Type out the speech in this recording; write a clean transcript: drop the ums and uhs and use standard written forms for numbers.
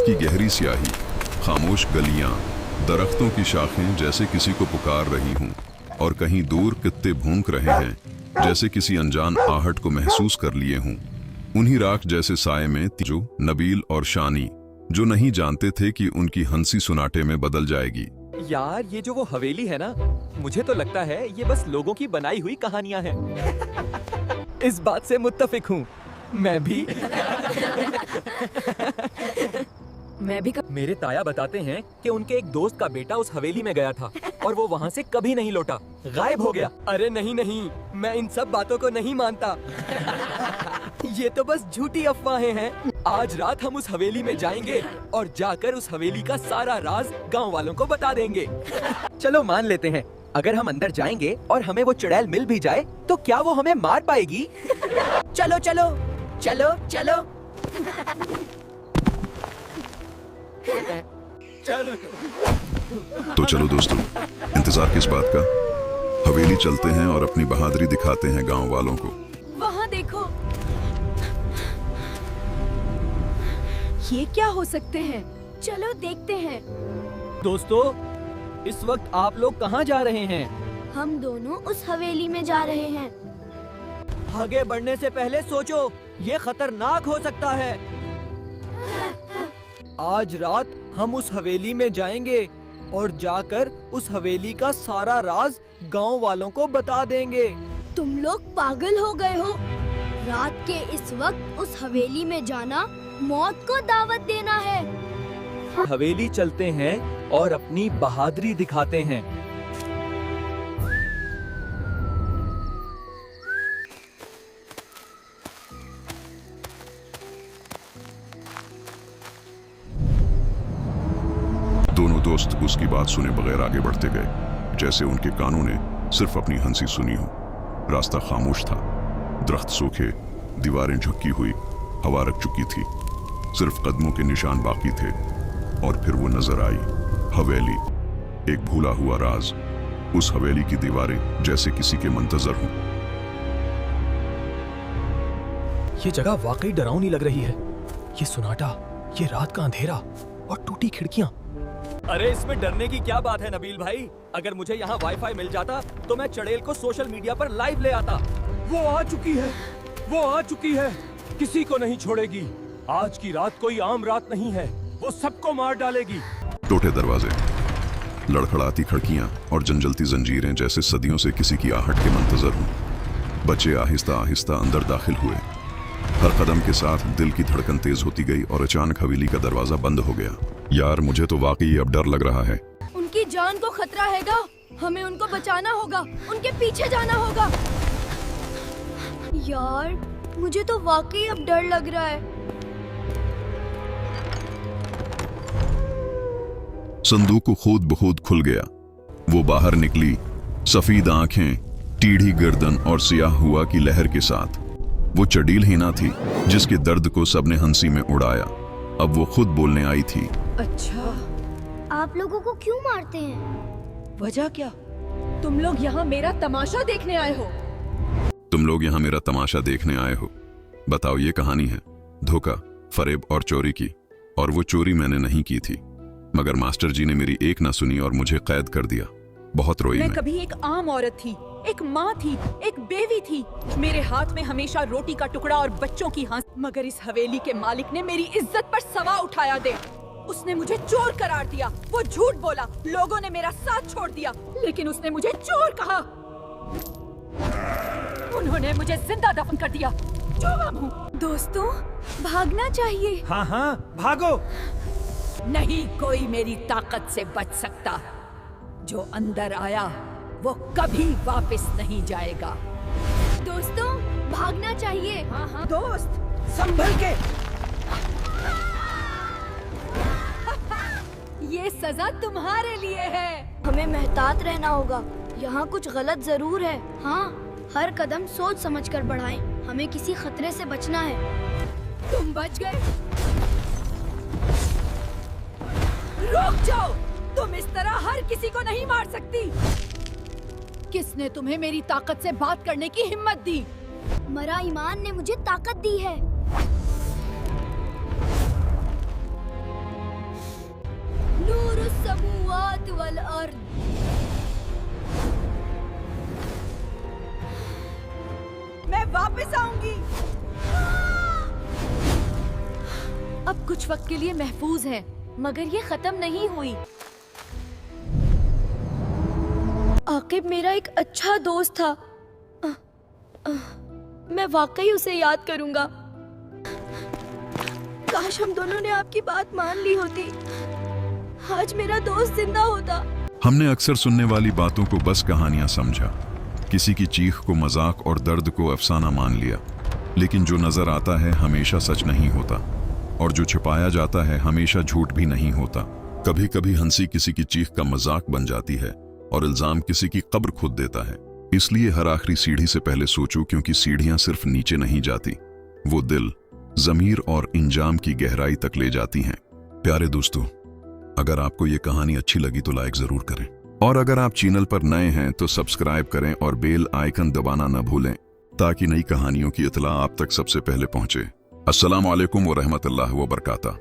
की गहरी स्याही, खामोश गलियां, दरख्तों की शाखें जैसे किसी को पुकार रही हूं, और कहीं दूर कुत्ते भौंक रहे हैं जैसे किसी अनजान आहट को महसूस कर लिए हूं। उन्हीं राख जैसे साए में तीजू, नबील और शानी, जो नहीं जानते थे कि उनकी हंसी सुनाटे में बदल जाएगी। यार ये जो वो हवेली है ना, मुझे तो लगता है ये बस लोगों की बनाई हुई कहानियां हैं। इस बात से मुत्तफिक हूँ मैं भी। मेरे ताया बताते हैं कि उनके एक दोस्त का बेटा उस हवेली में गया था और वो वहाँ से कभी नहीं लौटा, गायब हो गया। अरे नहीं नहीं, मैं इन सब बातों को नहीं मानता। ये तो बस झूठी अफवाहें हैं। आज रात हम उस हवेली में जाएंगे और जाकर उस हवेली का सारा राज गांव वालों को बता देंगे। चलो मान लेते हैं, अगर हम अंदर जाएंगे और हमें वो चुड़ैल मिल भी जाए तो क्या वो हमें मार पाएगी? चलो चलो चलो चलो। तो चलो दोस्तों, इंतजार किस बात का, हवेली चलते हैं और अपनी बहादुरी दिखाते हैं गांव वालों को। वहाँ देखो, ये क्या हो सकते हैं? चलो देखते हैं। दोस्तों, इस वक्त आप लोग कहाँ जा रहे हैं? हम दोनों उस हवेली में जा रहे हैं। आगे बढ़ने से पहले सोचो, ये खतरनाक हो सकता है। आज रात हम उस हवेली में जाएंगे और जाकर उस हवेली का सारा राज गांव वालों को बता देंगे। तुम लोग पागल हो गए हो? रात के इस वक्त उस हवेली में जाना मौत को दावत देना है। हवेली चलते हैं और अपनी बहादुरी दिखाते हैं। दोनों दोस्त उसकी बात सुने बगैर आगे बढ़ते गए, जैसे उनके कानों ने सिर्फ अपनी हंसी सुनी हो। रास्ता खामोश था, दरख्त सूखे, दीवारें झुकी हुई, हवा रख चुकी थी, सिर्फ कदमों के निशान बाकी थे। और फिर वो नजर आई, हवेली, एक भूला हुआ राज। उस हवेली की दीवारें जैसे किसी के मंतजर हों। ये जगह वाकई डरावनी लग रही है। ये सुनाटा, ये रात का अंधेरा और टूटी खिड़कियां। अरे इसमें डरने की क्या बात है नबील भाई? अगर मुझे यहाँ वाईफाई मिल जाता तो मैं चुड़ैल को सोशल मीडिया पर लाइव ले आता। वो आ चुकी है, वो आ चुकी है, किसी को नहीं छोड़ेगी। आज की रात कोई आम रात नहीं है, वो सबको मार डालेगी। टूटे दरवाजे, लड़खड़ाती खिड़कियां और जंजलती जंजीरें जैसे सदियों से किसी की आहट के मंतजर हों। बच्चे आहिस्ता आहिस्ता अंदर दाखिल हुए। हर कदम के साथ दिल की धड़कन तेज होती गई और अचानक हवेली का दरवाजा बंद हो गया। यार, मुझे तो वाकई अब डर लग रहा है। उनकी जान को खतरा हैगा, हमें उनको बचाना होगा, उनके पीछे जाना होगा। यार, मुझे तो वाकई अब डर लग रहा है। संदूक खुद बखुद खुल गया। वो बाहर निकली, सफेद आंखें, टीढ़ी गर्दन और सियाह हुआ की लहर के साथ। वो चड़ील ही ना थी जिसके दर्द को सबने हंसी में उड़ाया। अब वो खुद बोलने आई थी। अच्छा, आप लोगों को क्यों मारते हैं? वजह क्या? तुम लोग यहाँ मेरा तमाशा देखने आए हो? तुम लोग यहाँ मेरा तमाशा देखने आए हो? बताओ, ये कहानी है धोखा, फरेब और चोरी की। और वो चोरी मैंने नहीं की थी, मगर मास्टर जी ने मेरी एक ना सुनी और मुझे कैद कर दिया। बहुत रोई मैं कभी एक आम औरत थी, एक माँ थी, एक बेवी थी। मेरे हाथ में हमेशा रोटी का टुकड़ा और बच्चों की हंस। मगर इस हवेली के मालिक ने मेरी इज्जत पर सवाल उठाया दे। उसने मुझे चोर करार दिया। वो झूठ बोला, लोगों ने मेरा साथ छोड़ दिया, लेकिन उसने मुझे चोर कहा। उन्होंने मुझे जिंदा दफन कर दिया। जो हूँ। दोस्तों, भागना चाहिए। हाँ हाँ, भागो। नहीं कोई मेरी ताकत से बच सकता। जो अंदर आया वो कभी वापस नहीं जाएगा। दोस्तों, भागना चाहिए। हाँ हाँ दोस्त, संभल के। ये सजा तुम्हारे लिए है। हमें मेहतात रहना होगा। यहाँ कुछ गलत जरूर है। हाँ, हर कदम सोच समझकर बढ़ाएं। हमें किसी खतरे से बचना है। तुम बच गए। रुक जाओ, तुम इस तरह हर किसी को नहीं मार सकती। किसने तुम्हें मेरी ताकत से बात करने की हिम्मत दी? मरा ईमान ने मुझे ताकत दी है। समावात वल अर्द। मैं वापस आऊंगी। अब कुछ वक्त के लिए महफूज है, मगर ये खत्म नहीं हुई। आकिब मेरा एक अच्छा दोस्त था। मैं वाकई उसे याद करूंगा। काश हम दोनों ने आपकी बात मान ली होती। आज मेरा दोस्त जिंदा होता। हमने अक्सर सुनने वाली बातों को बस कहानियां समझा, किसी की चीख को मजाक और दर्द को अफसाना मान लिया। लेकिन जो नजर आता है हमेशा सच नहीं होता, और जो छिपाया जाता है हमेशा झूठ भी नहीं होता। कभी कभी हंसी किसी की चीख का मजाक बन जाती है और इल्जाम किसी की कब्र खोद देता है। इसलिए हर आखिरी सीढ़ी से पहले सोचो, क्योंकि सीढ़ियां सिर्फ नीचे नहीं जाती, वो दिल, जमीर और इंजाम की गहराई तक ले जाती हैं। प्यारे दोस्तों, अगर आपको ये कहानी अच्छी लगी तो लाइक जरूर करें, और अगर आप चैनल पर नए हैं तो सब्सक्राइब करें और बेल आइकन दबाना न भूलें, ताकि नई कहानियों की इत्तला आप तक सबसे पहले पहुंचे। अस्सलाम वालेकुम व रहमतुल्लाह व बरकाता।